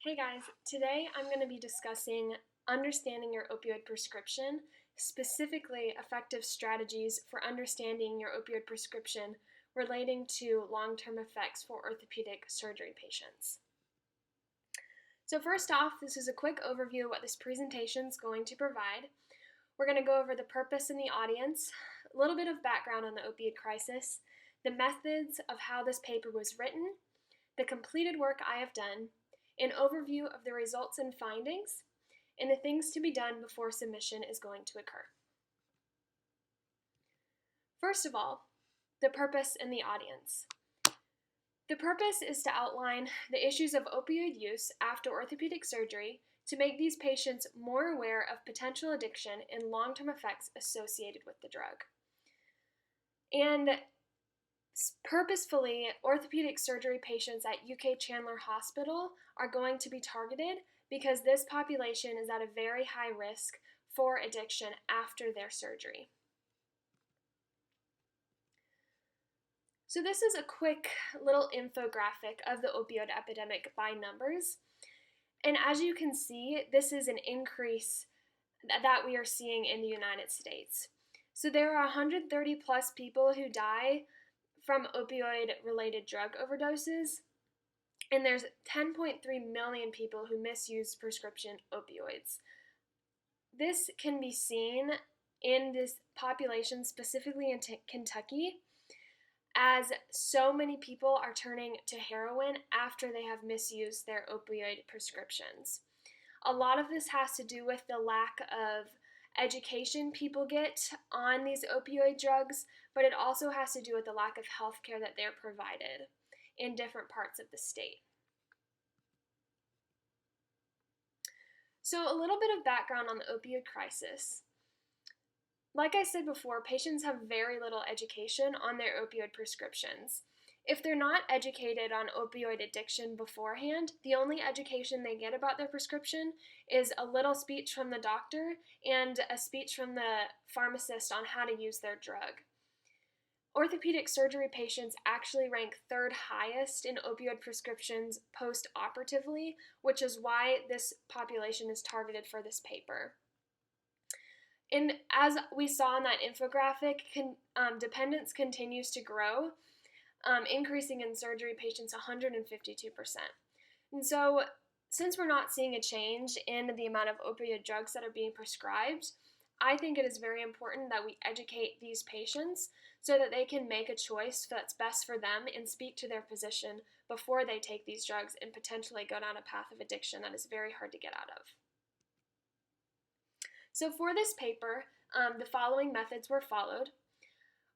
Hey guys, today I'm going to be discussing understanding your opioid prescription, specifically effective strategies for understanding your opioid prescription relating to long-term effects for orthopedic surgery patients. So first off, this is a quick overview of what this presentation is going to provide. We're going to go over the purpose and the audience, a little bit of background on the opioid crisis, the methods of how this paper was written, the completed work I have done, an overview of the results and findings, and the things to be done before submission is going to occur. First of all, the purpose and the audience. The purpose is to outline the issues of opioid use after orthopedic surgery to make these patients more aware of potential addiction and long-term effects associated with the drug. And purposefully, orthopedic surgery patients at UK Chandler Hospital are going to be targeted because this population is at a very high risk for addiction after their surgery. So this is a quick little infographic of the opioid epidemic by numbers. And as you can see, this is an increase that we are seeing in the United States. So there are 130 plus people who die from opioid-related drug overdoses, and there's 10.3 million people who misuse prescription opioids. This can be seen in this population, specifically in Kentucky, as so many people are turning to heroin after they have misused their opioid prescriptions. A lot of this has to do with the lack of education people get on these opioid drugs, but it also has to do with the lack of health care that they're provided in different parts of the state. So a little bit of background on the opioid crisis. Like I said before, patients have very little education on their opioid prescriptions. If they're not educated on opioid addiction beforehand, the only education they get about their prescription is a little speech from the doctor and a speech from the pharmacist on how to use their drug. Orthopedic surgery patients actually rank third highest in opioid prescriptions post-operatively, which is why this population is targeted for this paper. And as we saw in that infographic, dependence continues to grow, increasing in surgery patients 152%. And so, since we're not seeing a change in the amount of opioid drugs that are being prescribed, I think it is very important that we educate these patients so that they can make a choice that's best for them and speak to their physician before they take these drugs and potentially go down a path of addiction that is very hard to get out of. So for this paper, the following methods were followed.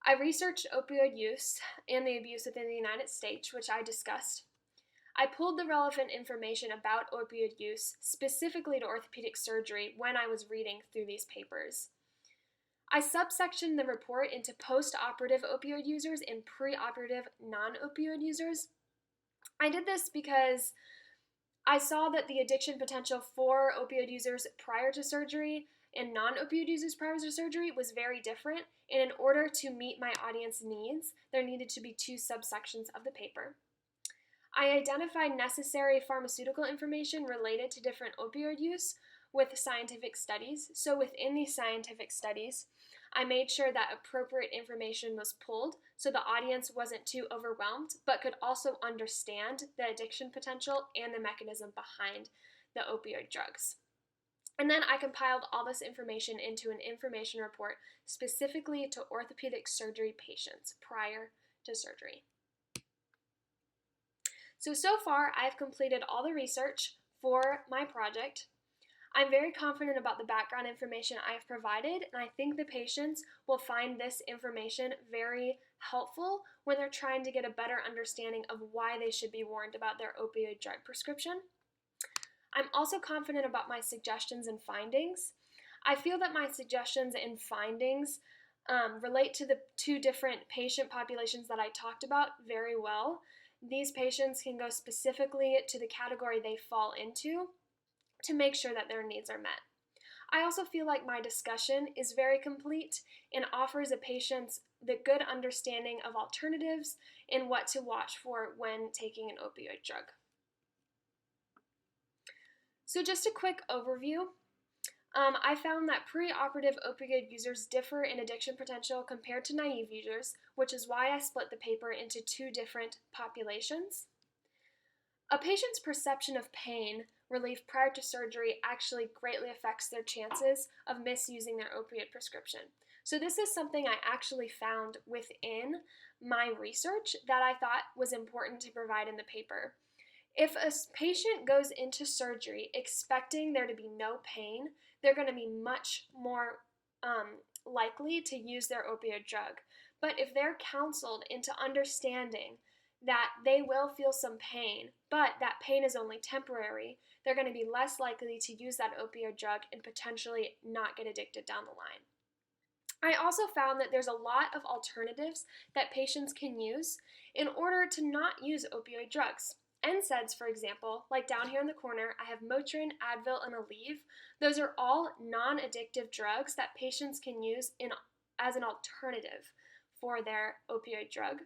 I researched opioid use and the abuse within the United States, which I discussed. I pulled the relevant information about opioid use specifically to orthopedic surgery when I was reading through these papers. I subsectioned the report into post-operative opioid users and pre-operative non-opioid users. I did this because I saw that the addiction potential for opioid users prior to surgery and non-opioid users prior to surgery was very different, and in order to meet my audience needs, there needed to be two subsections of the paper. I identified necessary pharmaceutical information related to different opioid use with scientific studies. So within these scientific studies, I made sure that appropriate information was pulled so the audience wasn't too overwhelmed, but could also understand the addiction potential and the mechanism behind the opioid drugs. And then I compiled all this information into an information report specifically to orthopedic surgery patients prior to surgery. So far, I've completed all the research for my project. I'm very confident about the background information I have provided, and I think the patients will find this information very helpful when they're trying to get a better understanding of why they should be warned about their opioid drug prescription. I'm also confident about my suggestions and findings. I feel that my suggestions and findings relate to the two different patient populations that I talked about very well. These patients can go specifically to the category they fall into to make sure that their needs are met. I also feel like my discussion is very complete and offers a patient the good understanding of alternatives and what to watch for when taking an opioid drug. So just a quick overview. I found that preoperative opioid users differ in addiction potential compared to naive users, which is why I split the paper into two different populations. A patient's perception of pain relief prior to surgery actually greatly affects their chances of misusing their opioid prescription. So this is something I actually found within my research that I thought was important to provide in the paper. If a patient goes into surgery expecting there to be no pain, they're going to be much more likely to use their opioid drug. But if they're counseled into understanding that they will feel some pain, but that pain is only temporary, they're going to be less likely to use that opioid drug and potentially not get addicted down the line. I also found that there's a lot of alternatives that patients can use in order to not use opioid drugs. NSAIDs, for example, like down here in the corner, I have Motrin, Advil, and Aleve. Those are all non-addictive drugs that patients can use as an alternative for their opioid drug.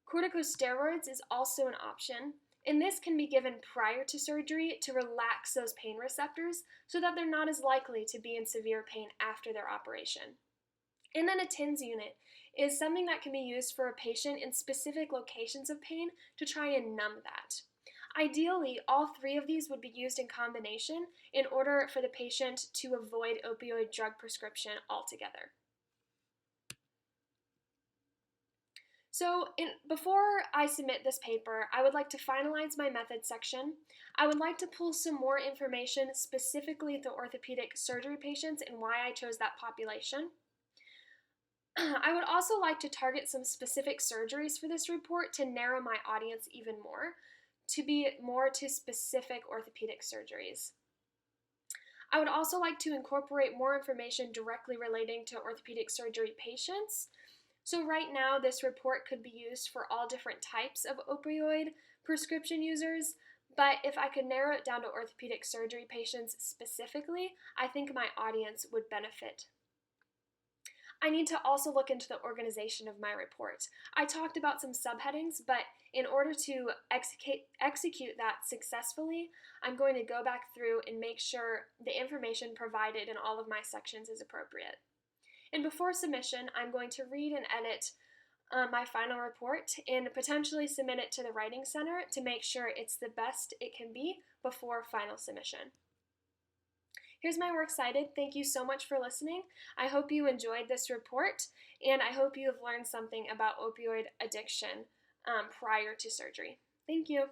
Corticosteroids is also an option, and this can be given prior to surgery to relax those pain receptors so that they're not as likely to be in severe pain after their operation. And then a TINS unit is something that can be used for a patient in specific locations of pain to try and numb that. Ideally, all three of these would be used in combination in order for the patient to avoid opioid drug prescription altogether. So before I submit this paper, I would like to finalize my method section. I would like to pull some more information specifically to orthopedic surgery patients and why I chose that population. I would also like to target some specific surgeries for this report to narrow my audience even more, to be more to specific orthopedic surgeries. I would also like to incorporate more information directly relating to orthopedic surgery patients. So right now, this report could be used for all different types of opioid prescription users, but if I could narrow it down to orthopedic surgery patients specifically, I think my audience would benefit. I need to also look into the organization of my report. I talked about some subheadings, but in order to execute that successfully, I'm going to go back through and make sure the information provided in all of my sections is appropriate. And before submission, I'm going to read and edit my final report and potentially submit it to the Writing Center to make sure it's the best it can be before final submission. Here's my works cited. Thank you so much for listening. I hope you enjoyed this report, and I hope you have learned something about opioid addiction prior to surgery. Thank you.